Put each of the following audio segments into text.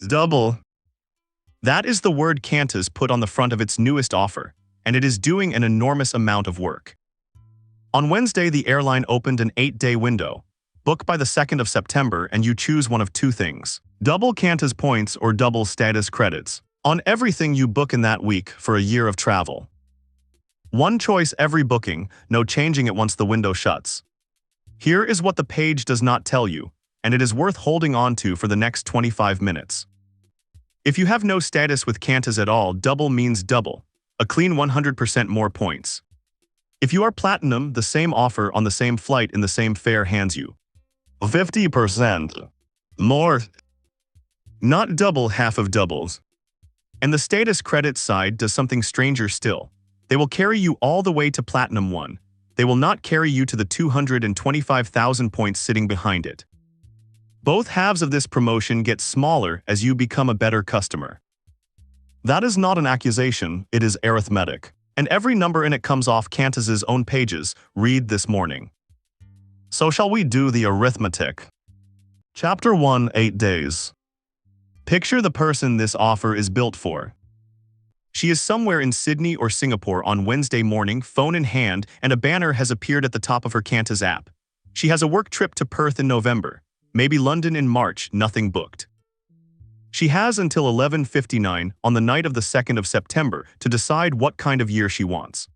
Double. That is the word Qantas put on the front of its newest offer, and it is doing an enormous amount of work. On Wednesday, the airline opened an 8-day window. Book by the 2nd of September and you choose one of two things: double Qantas points or double status credits on everything you book in that week for a year of travel. One choice every booking, no changing it once the window shuts. Here is what the page does not tell you, and it is worth holding on to for the next 25 minutes. If you have no status with Qantas at all, double means double, a clean 100% more points. If you are platinum, the same offer on the same flight in the same fare hands you 50% more. Not double, half of doubles. And the status credit side does something stranger still. They will carry you all the way to Platinum 1. They will not carry you to the 225,000 points sitting behind it. Both halves of this promotion get smaller as you become a better customer. That is not an accusation, it is arithmetic. And every number in it comes off Qantas's own pages, read this morning. So shall we do the arithmetic? Chapter 1, 8 days. Picture the person this offer is built for. She is somewhere in Sydney or Singapore on Wednesday morning, phone in hand, and a banner has appeared at the top of her Qantas app. She has a work trip to Perth in November, maybe London in March, nothing booked. She has until 11:59 on the night of the 2nd of September to decide what kind of year she wants.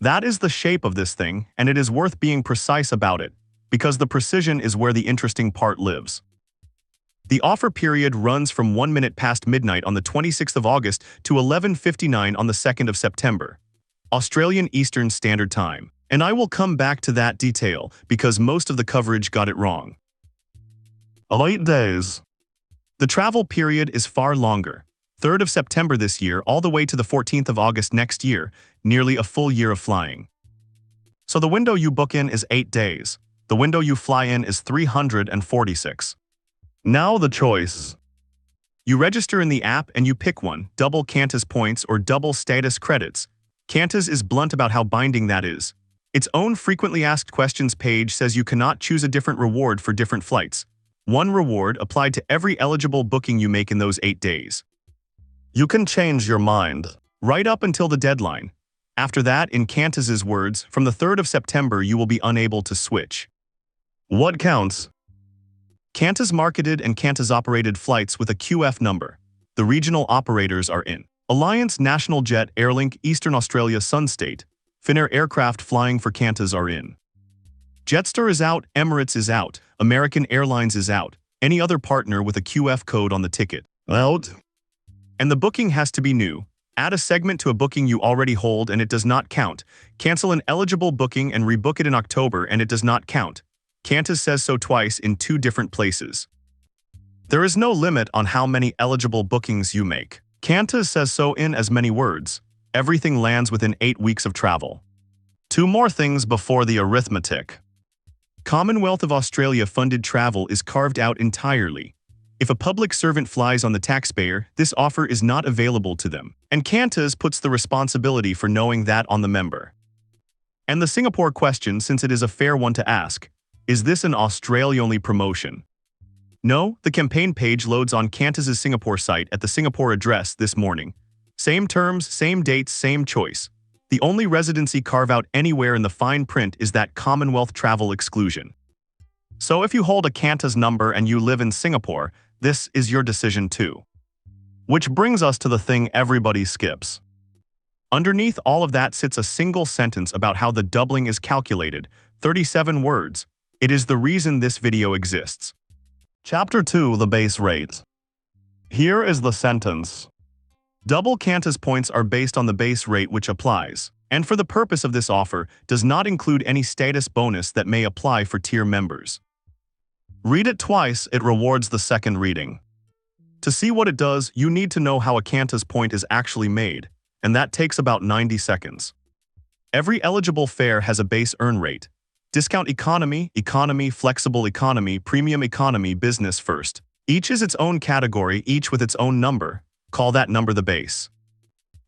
That is the shape of this thing, and it is worth being precise about it, because the precision is where the interesting part lives. The offer period runs from 1 minute past midnight on the 26th of August to 11:59 on the 2nd of September, Australian Eastern Standard Time. And I will come back to that detail because most of the coverage got it wrong. 8 days. The travel period is far longer. 3rd of September this year all the way to the 14th of August next year, nearly a full year of flying. So the window you book in is 8 days. The window you fly in is 346. Now the choice. You register in the app and you pick one, double Qantas points or double status credits. Qantas is blunt about how binding that is. Its own frequently asked questions page says you cannot choose a different reward for different flights. One reward applied to every eligible booking you make in those 8 days. You can change your mind right up until the deadline. After that, in Qantas's words, from the 3rd of September you will be unable to switch. What counts? Qantas marketed and Qantas operated flights with a QF number. The regional operators are in Alliance, National Jet, Airlink, Eastern Australia, Sunstate. Finnair aircraft flying for Qantas are in. Jetstar is out, Emirates is out, American Airlines is out, any other partner with a QF code on the ticket out. And the booking has to be new. Add a segment to a booking you already hold and it does not count. Cancel an eligible booking and rebook it in October and it does not count. Qantas says so twice in 2 different places. There is no limit on how many eligible bookings you make. Qantas says so in as many words. Everything lands within 8 weeks of travel. 2 more things before the arithmetic. Commonwealth of Australia funded travel is carved out entirely. If a public servant flies on the taxpayer, this offer is not available to them. And Qantas puts the responsibility for knowing that on the member. And the Singapore question, since it is a fair one to ask, is this an Australia-only promotion? No, the campaign page loads on Qantas's Singapore site at the Singapore address this morning. Same terms, same dates, same choice. The only residency carve-out anywhere in the fine print is that Commonwealth travel exclusion. So if you hold a Qantas number and you live in Singapore, this is your decision too. Which brings us to the thing everybody skips. Underneath all of that sits a single sentence about how the doubling is calculated, 37 words. It is the reason this video exists. Chapter 2, the base rate. Here is the sentence. Double Qantas points are based on the base rate which applies, and for the purpose of this offer, does not include any status bonus that may apply for tier members. Read it twice, it rewards the second reading. To see what it does, you need to know how a Qantas point is actually made, and that takes about 90 seconds. Every eligible fare has a base earn rate. Discount economy, economy, flexible economy, premium economy, business first. Each is its own category, each with its own number. Call that number the base.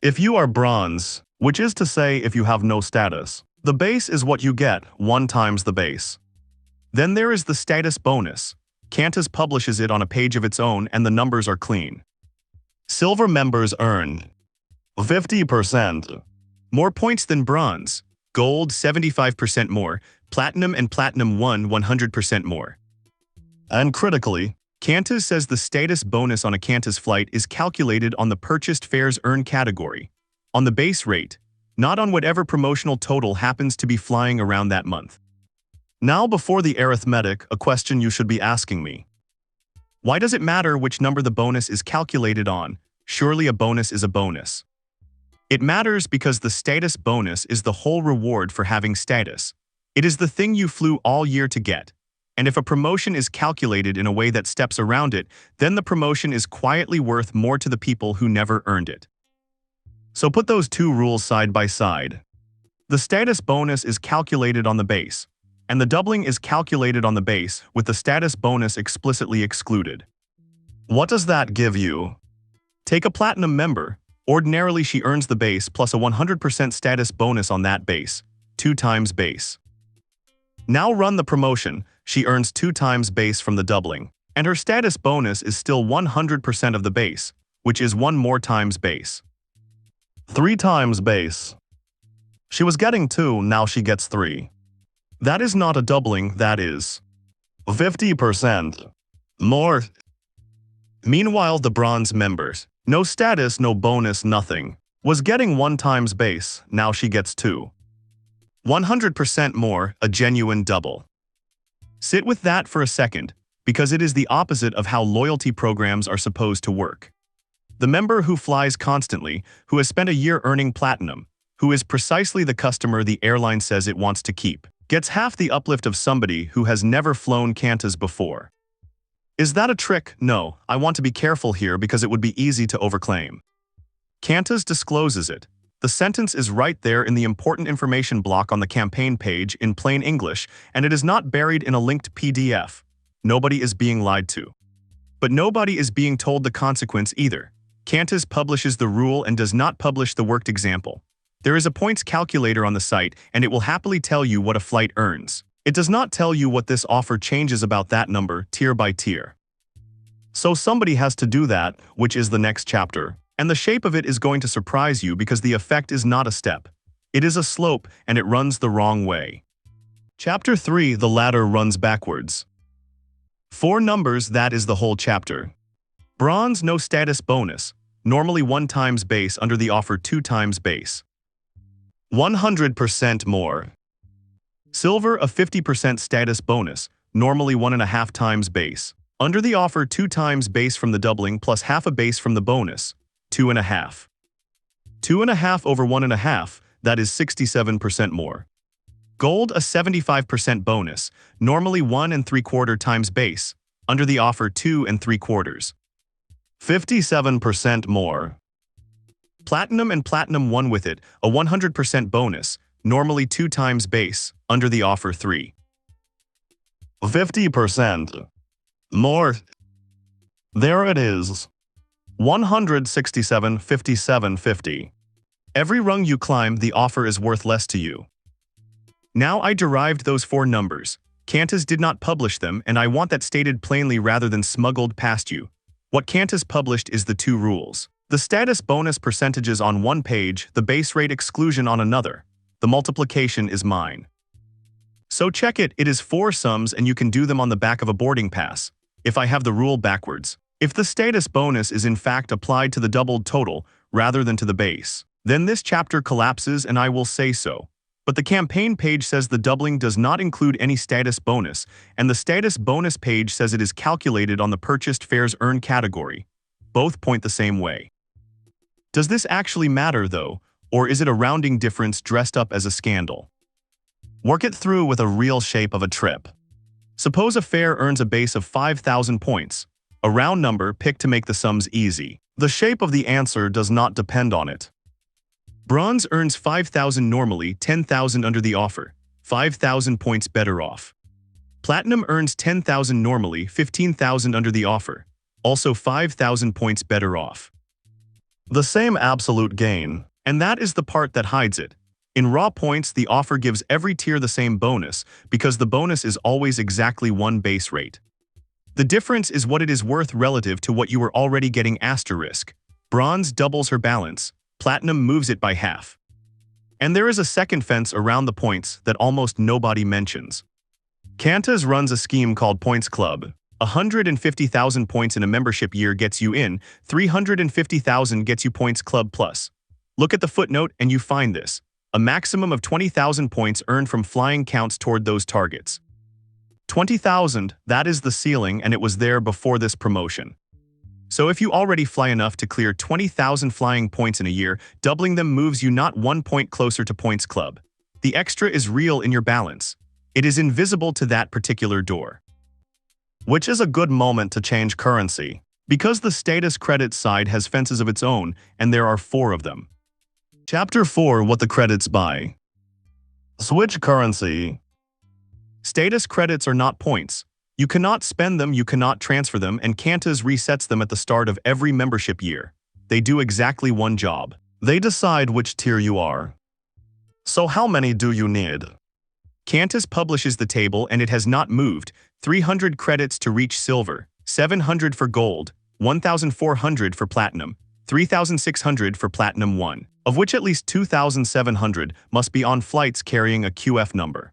If you are bronze, which is to say if you have no status, the base is what you get, 1 times the base. Then there is the status bonus. Qantas publishes it on a page of its own and the numbers are clean. Silver members earn 50% more points than bronze, gold 75% more, platinum and platinum 100% more. And critically, Qantas says the status bonus on a Qantas flight is calculated on the purchased fares earned category, on the base rate, not on whatever promotional total happens to be flying around that month. Now, before the arithmetic, a question you should be asking me. Why does it matter which number the bonus is calculated on? Surely a bonus is a bonus. It matters because the status bonus is the whole reward for having status. It is the thing you flew all year to get. And if a promotion is calculated in a way that steps around it, then the promotion is quietly worth more to the people who never earned it. So put those two rules side by side. The status bonus is calculated on the base, and the doubling is calculated on the base with the status bonus explicitly excluded. What does that give you? Take a platinum member. Ordinarily she earns the base plus a 100% status bonus on that base, 2 times base. Now run the promotion, she earns 2 times base from the doubling, and her status bonus is still 100% of the base, which is 1 more times base. 3 times base. She was getting 2, now she gets 3. That is not a doubling, that is 50% more. Meanwhile, the bronze members, no status, no bonus, nothing, was getting 1 times base, now she gets 2. 100% more, a genuine double. Sit with that for a second, because it is the opposite of how loyalty programs are supposed to work. The member who flies constantly, who has spent a year earning platinum, who is precisely the customer the airline says it wants to keep, gets half the uplift of somebody who has never flown Qantas before. Is that a trick? No, I want to be careful here because it would be easy to overclaim. Qantas discloses it. The sentence is right there in the important information block on the campaign page in plain English, and it is not buried in a linked PDF. Nobody is being lied to. But nobody is being told the consequence either. Qantas publishes the rule and does not publish the worked example. There is a points calculator on the site, and it will happily tell you what a flight earns. It does not tell you what this offer changes about that number, tier by tier. So somebody has to do that, which is the next chapter. And the shape of it is going to surprise you because the effect is not a step. It is a slope, and it runs the wrong way. Chapter 3, the ladder runs backwards. 4 numbers, that is the whole chapter. Bronze, no status bonus, normally 1 times base under the offer 2 times base. 100% more. Silver, a 50% status bonus, normally 1.5 times base. Under the offer 2 times base from the doubling plus half a base from the bonus, 2.5. 2.5 over 1.5, that is 67% more. Gold, a 75% bonus, normally 1 3/4 times base, under the offer 2 3/4. 57% more. Platinum and platinum 1 with it, a 100% bonus, normally 2 times base, under the offer 3. 50% more. There it is. 167, 57, 50. Every rung you climb, the offer is worth less to you. Now I derived those 4 numbers. Qantas did not publish them, and I want that stated plainly rather than smuggled past you. What Qantas published is the 2 rules. The status bonus percentages on one page, the base rate exclusion on another. The multiplication is mine. So check it, it is 4 sums and you can do them on the back of a boarding pass. If I have the rule backwards. If the status bonus is in fact applied to the doubled total rather than to the base, then this chapter collapses and I will say so. But the campaign page says the doubling does not include any status bonus, and the status bonus page says it is calculated on the purchased fares earned category. Both point the same way. Does this actually matter though, or is it a rounding difference dressed up as a scandal? Work it through with a real shape of a trip. Suppose a fare earns a base of 5,000 points, a round number picked to make the sums easy. The shape of the answer does not depend on it. Bronze earns 5,000 normally, 10,000 under the offer, 5,000 points better off. Platinum earns 10,000 normally, 15,000 under the offer, also 5,000 points better off. The same absolute gain, and that is the part that hides it. In raw points, the offer gives every tier the same bonus because the bonus is always exactly 1 base rate. The difference is what it is worth relative to what you were already getting. Asterisk. Bronze doubles her balance. Platinum moves it by half. And there is a second fence around the points that almost nobody mentions. Qantas runs a scheme called Points Club. 150,000 points in a membership year gets you in, 350,000 gets you Points Club Plus. Look at the footnote and you find this. A maximum of 20,000 points earned from flying counts toward those targets. 20,000, that is the ceiling, and it was there before this promotion. So if you already fly enough to clear 20,000 flying points in a year, doubling them moves you not 1 point closer to Points Club. The extra is real in your balance. It is invisible to that particular door. Which is a good moment to change currency, because the status credits side has fences of its own, and there are 4 of them. Chapter 4: What the credits buy. Switch currency. Status credits are not points. You cannot spend them, you cannot transfer them, and Qantas resets them at the start of every membership year. They do exactly one job. They decide which tier you are. So how many do you need? Qantas publishes the table and it has not moved. 300 credits to reach silver, 700 for gold, 1,400 for platinum, 3,600 for platinum 1, of which at least 2,700 must be on flights carrying a QF number.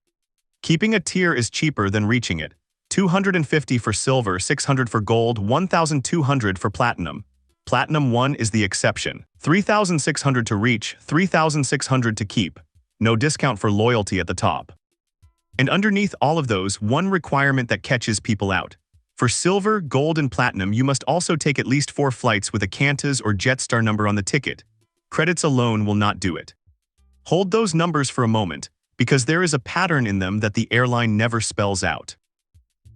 Keeping a tier is cheaper than reaching it. 250 for silver, 600 for gold, 1,200 for platinum. Platinum 1 is the exception. 3,600 to reach, 3,600 to keep. No discount for loyalty at the top. And underneath all of those, one requirement that catches people out. For silver, gold, and platinum, you must also take at least 4 flights with a Qantas or Jetstar number on the ticket. Credits alone will not do it. Hold those numbers for a moment, because there is a pattern in them that the airline never spells out.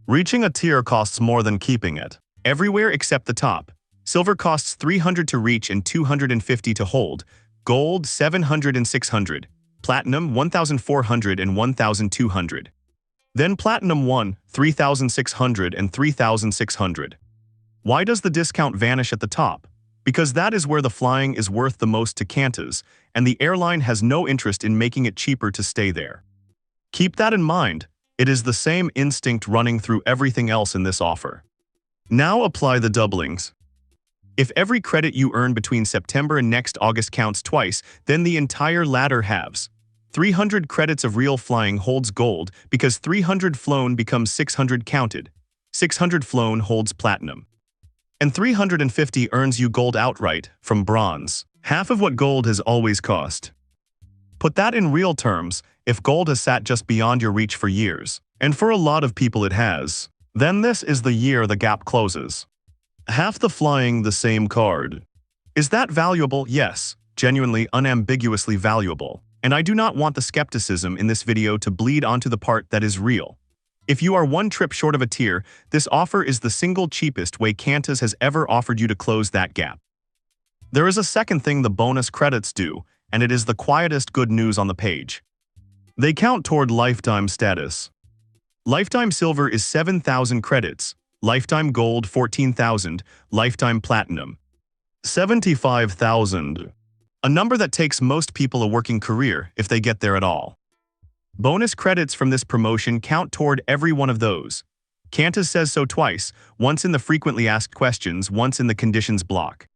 Reaching a tier costs more than keeping it. Everywhere except the top. Silver costs 300 to reach and 250 to hold. Gold, 700 and 600. Platinum, 1,400 and 1,200. Then Platinum 1, 3,600 and 3,600. Why does the discount vanish at the top? Because that is where the flying is worth the most to Qantas, and the airline has no interest in making it cheaper to stay there. Keep that in mind. It is the same instinct running through everything else in this offer. Now apply the doublings. If every credit you earn between September and next August counts twice, then the entire ladder halves. 300 credits of real flying holds gold because 300 flown becomes 600 counted. 600 flown holds platinum. And 350 earns you gold outright from bronze, half of what gold has always cost. Put that in real terms, if gold has sat just beyond your reach for years, and for a lot of people it has, then this is the year the gap closes. Half the flying, the same card. Is that valuable? Yes, genuinely, unambiguously valuable. And I do not want the skepticism in this video to bleed onto the part that is real. If you are one trip short of a tier, this offer is the single cheapest way Qantas has ever offered you to close that gap. There is a second thing the bonus credits do, and it is the quietest good news on the page. They count toward lifetime status. Lifetime silver is 7,000 credits, lifetime gold 14,000, lifetime platinum 75,000. A number that takes most people a working career if they get there at all. Bonus credits from this promotion count toward every one of those. Qantas says so twice, once in the frequently asked questions, once in the conditions block.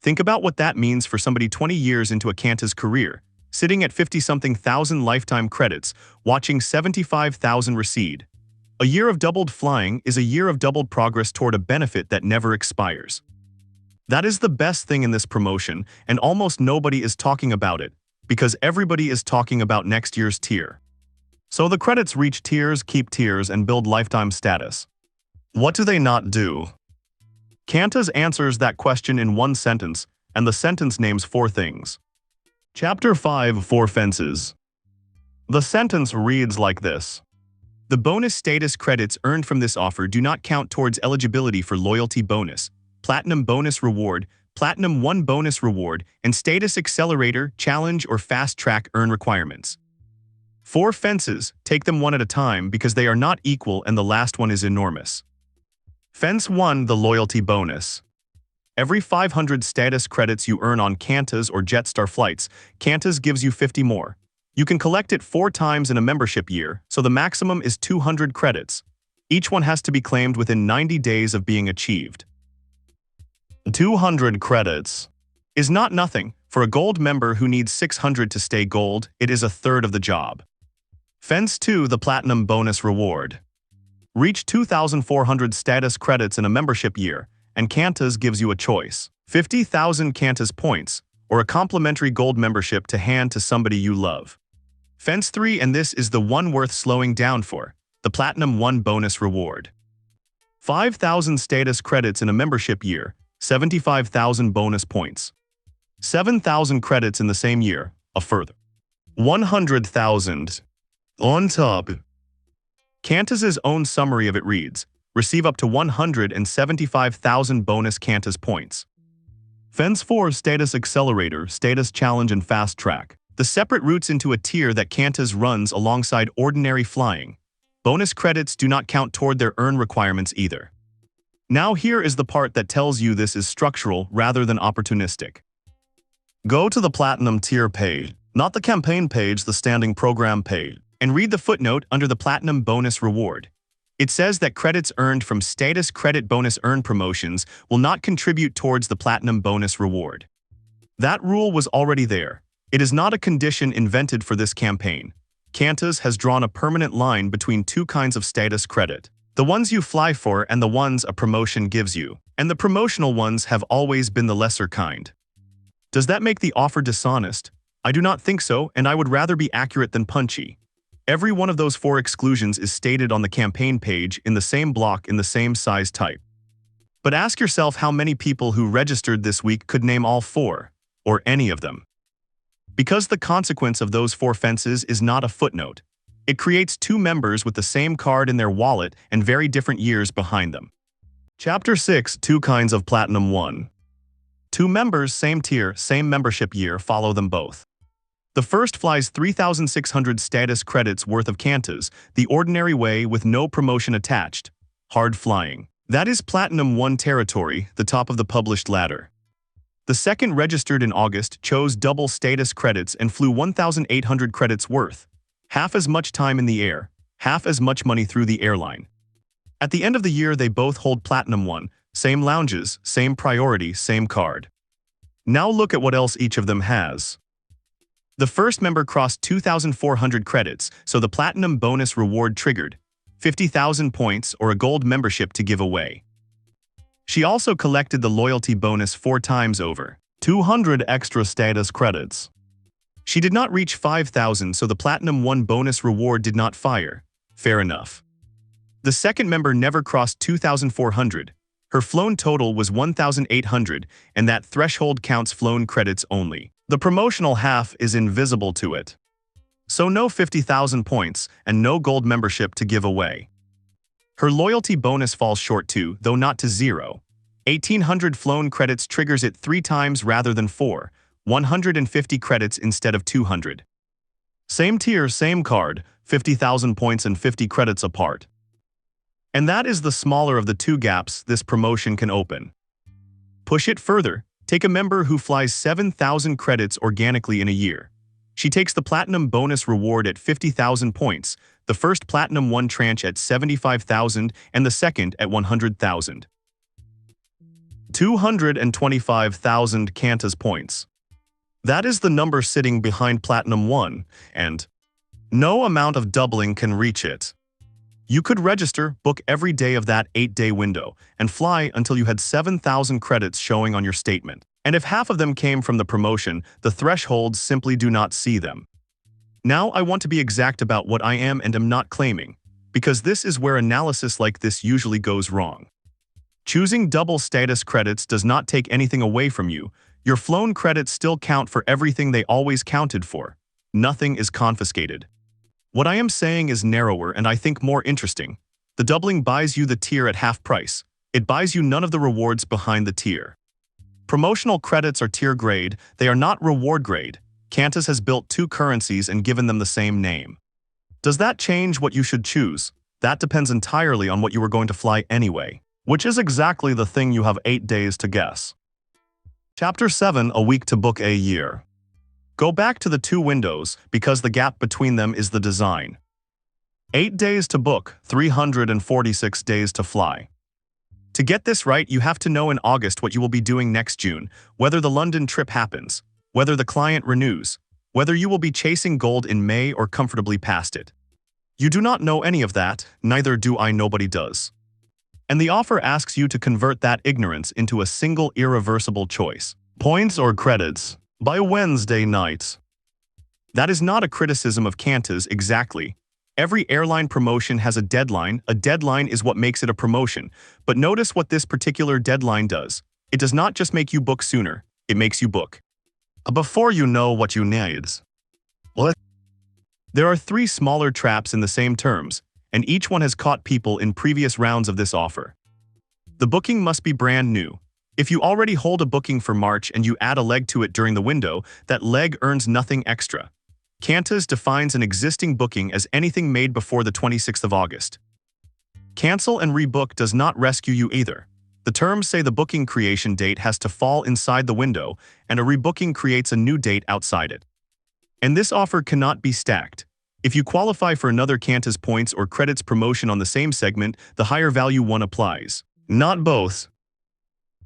Think about what that means for somebody 20 years into a Qantas career, sitting at 50-something thousand lifetime credits, watching 75,000 recede. A year of doubled flying is a year of doubled progress toward a benefit that never expires. That is the best thing in this promotion, and almost nobody is talking about it, because everybody is talking about next year's tier. So the credits reach tiers, keep tiers, and build lifetime status. What do they not do? Qantas answers that question in one sentence, and the sentence names 4 things. Chapter 5: 4 Fences. The sentence reads like this. The bonus status credits earned from this offer do not count towards eligibility for loyalty bonus, platinum bonus reward, platinum 1 bonus reward, and status accelerator, challenge, or fast track earn requirements. 4 fences, take them one at a time because they are not equal and the last one is enormous. Fence 1: the loyalty bonus. Every 500 status credits you earn on Qantas or Jetstar flights, Qantas gives you 50 more. You can collect it 4 times in a membership year, so the maximum is 200 credits. Each one has to be claimed within 90 days of being achieved. 200 credits is not nothing. For a gold member who needs 600 to stay gold, it is a third of the job. Fence 2, the Platinum Bonus Reward. Reach 2,400 status credits in a membership year, and Qantas gives you a choice. 50,000 Qantas Points, or a complimentary gold membership to hand to somebody you love. Fence 3, and this is the one worth slowing down for, the Platinum 1 Bonus Reward. 5,000 status credits in a membership year, 75,000 bonus points. 7,000 credits in the same year, a further 100,000. On top. Qantas's own summary of it reads, receive up to 175,000 bonus Qantas points. Fence 4, Status Accelerator, Status Challenge and Fast Track. The separate routes into a tier that Qantas runs alongside ordinary flying. Bonus credits do not count toward their earn requirements either. Now here is the part that tells you this is structural rather than opportunistic. Go to the Platinum tier page, not the campaign page, the standing program page, and read the footnote under the Platinum Bonus Reward. It says that credits earned from Status Credit Bonus Earn promotions will not contribute towards the Platinum Bonus Reward. That rule was already there. It is not a condition invented for this campaign. Qantas has drawn a permanent line between two kinds of status credit. The ones you fly for and the ones a promotion gives you. And the promotional ones have always been the lesser kind. Does that make the offer dishonest? I do not think so, and I would rather be accurate than punchy. Every one of those 4 exclusions is stated on the campaign page in the same block in the same size type. But ask yourself how many people who registered this week could name all 4, or any of them. Because the consequence of those 4 fences is not a footnote. It creates 2 members with the same card in their wallet and very different years behind them. Chapter 6, 2 kinds of Platinum 1. 2 members, same tier, same membership year, follow them both. The first flies 3,600 status credits worth of Qantas, the ordinary way with no promotion attached. Hard flying. That is Platinum 1 territory, the top of the published ladder. The second registered in August chose double status credits and flew 1,800 credits worth. Half as much time in the air, half as much money through the airline. At the end of the year they both hold Platinum 1, same lounges, same priority, same card. Now look at what else each of them has. The first member crossed 2,400 credits, so the Platinum Bonus Reward triggered 50,000 points or a gold membership to give away. She also collected the loyalty bonus 4 times over, 200 extra status credits. She did not reach 5,000, so the Platinum 1 bonus reward did not fire. Fair enough. The second member never crossed 2,400. Her flown total was 1,800, and that threshold counts flown credits only. The promotional half is invisible to it. So no 50,000 points and no gold membership to give away. Her loyalty bonus falls short too, though not to 0. 1,800 flown credits triggers it 3 times rather than 4, 150 credits instead of 200. Same tier, same card, 50,000 points and 50 credits apart. And that is the smaller of the 2 gaps this promotion can open. Push it further. Take a member who flies 7,000 credits organically in a year. She takes the Platinum Bonus Reward at 50,000 points, the first Platinum 1 tranche at 75,000 and the second at 100,000. 225,000 Qantas points. That is the number sitting behind Platinum 1, and no amount of doubling can reach it. You could register, book every day of that 8-day window, and fly until you had 7,000 credits showing on your statement. And if half of them came from the promotion, the thresholds simply do not see them. Now I want to be exact about what I am and am not claiming, because this is where analysis like this usually goes wrong. Choosing double status credits does not take anything away from you. Your flown credits still count for everything they always counted for. Nothing is confiscated. What I am saying is narrower and I think more interesting. The doubling buys you the tier at half price. It buys you none of the rewards behind the tier. Promotional credits are tier grade, they are not reward grade. Qantas has built 2 currencies and given them the same name. Does that change what you should choose? That depends entirely on what you were going to fly anyway, which is exactly the thing you have 8 days to guess. Chapter 7, a week to book a year. Go back to the 2 windows because the gap between them is the design. 8 days to book, 346 days to fly. To get this right, you have to know in August what you will be doing next June, whether the London trip happens, whether the client renews, whether you will be chasing gold in May or comfortably past it. You do not know any of that, neither do I, nobody does. And the offer asks you to convert that ignorance into a single irreversible choice. Points or credits? By Wednesday night. That is not a criticism of Qantas exactly. Every airline promotion has a deadline. A deadline is what makes it a promotion. But notice what this particular deadline does. It does not just make you book sooner, it makes you book before you know what you need. There are 3 smaller traps in the same terms, and each one has caught people in previous rounds of this offer. The booking must be brand new. If you already hold a booking for March and you add a leg to it during the window, that leg earns nothing extra. Qantas defines an existing booking as anything made before the 26th of August. Cancel and rebook does not rescue you either. The terms say the booking creation date has to fall inside the window, and a rebooking creates a new date outside it. And this offer cannot be stacked. If you qualify for another Qantas Points or credits promotion on the same segment, the higher value one applies. Not both.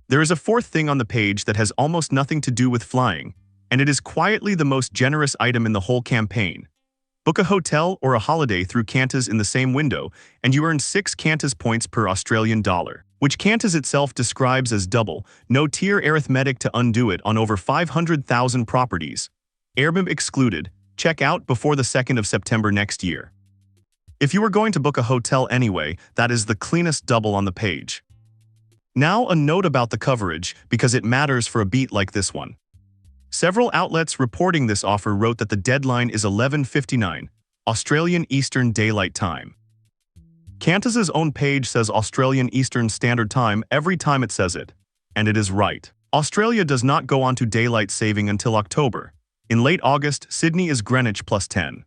There is a 4th thing on the page that has almost nothing to do with flying, and it is quietly the most generous item in the whole campaign. Book a hotel or a holiday through Qantas in the same window, and you earn 6 Qantas Points per Australian dollar, which Qantas itself describes as double, no-tier arithmetic to undo it on over 500,000 properties. Airbnb excluded. Check out before the 2nd of September next year. If you are going to book a hotel anyway, that is the cleanest double on the page. Now a note about the coverage, because it matters for a beat like this one. Several outlets reporting this offer wrote that the deadline is 11:59, Australian Eastern Daylight Time. Qantas's own page says Australian Eastern Standard Time every time it says it. And it is right. Australia does not go on to daylight saving until October. In late August, Sydney is Greenwich +10.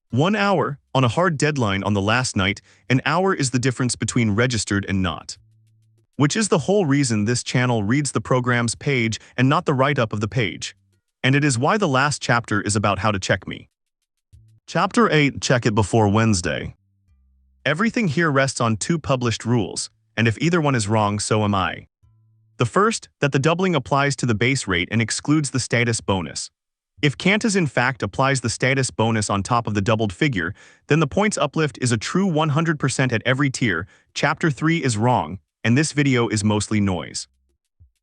1 hour, on a hard deadline on the last night, an hour is the difference between registered and not. Which is the whole reason this channel reads the program's page and not the write-up of the page. And it is why the last chapter is about how to check me. Chapter 8, check it before Wednesday. Everything here rests on 2 published rules, and if either one is wrong, so am I. The first, that the doubling applies to the base rate and excludes the status bonus. If Qantas in fact applies the status bonus on top of the doubled figure, then the points uplift is a true 100% at every tier. Chapter 3 is wrong, and this video is mostly noise.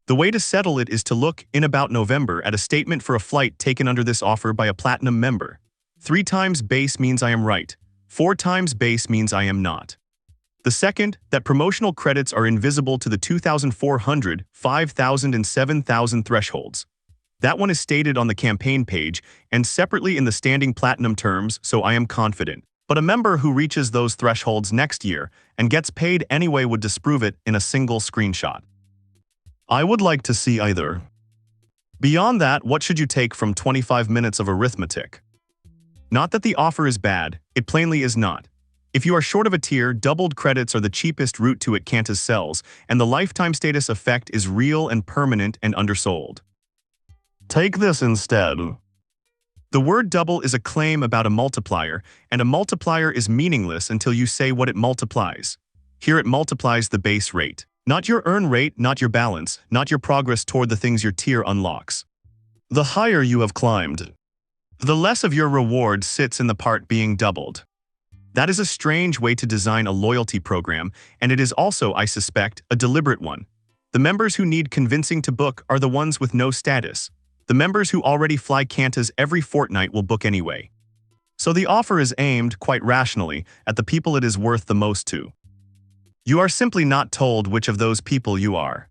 The way to settle it is to look, in about November, at a statement for a flight taken under this offer by a platinum member. 3 times base means I am right. 4 times base means I am not. The second, that promotional credits are invisible to the 2,400, 5,000 and 7,000 thresholds. That one is stated on the campaign page and separately in the standing platinum terms, so I am confident. But a member who reaches those thresholds next year and gets paid anyway would disprove it in a single screenshot. I would like to see either. Beyond that, what should you take from 25 minutes of arithmetic? Not that the offer is bad, it plainly is not. If you are short of a tier, doubled credits are the cheapest route to it Qantas sells, and the lifetime status effect is real and permanent and undersold. Take this instead. The word double is a claim about a multiplier, and a multiplier is meaningless until you say what it multiplies. Here it multiplies the base rate. Not your earn rate, not your balance, not your progress toward the things your tier unlocks. The higher you have climbed, the less of your reward sits in the part being doubled. That is a strange way to design a loyalty program, and it is also, I suspect, a deliberate one. The members who need convincing to book are the ones with no status. The members who already fly Qantas every fortnight will book anyway. So the offer is aimed, quite rationally, at the people it is worth the most to. You are simply not told which of those people you are.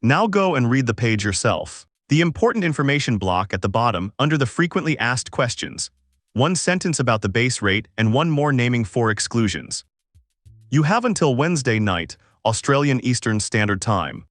Now go and read the page yourself. The important information block at the bottom, under the frequently asked questions. 1 sentence about the base rate and 1 more naming 4 exclusions. You have until Wednesday night, Australian Eastern Standard Time.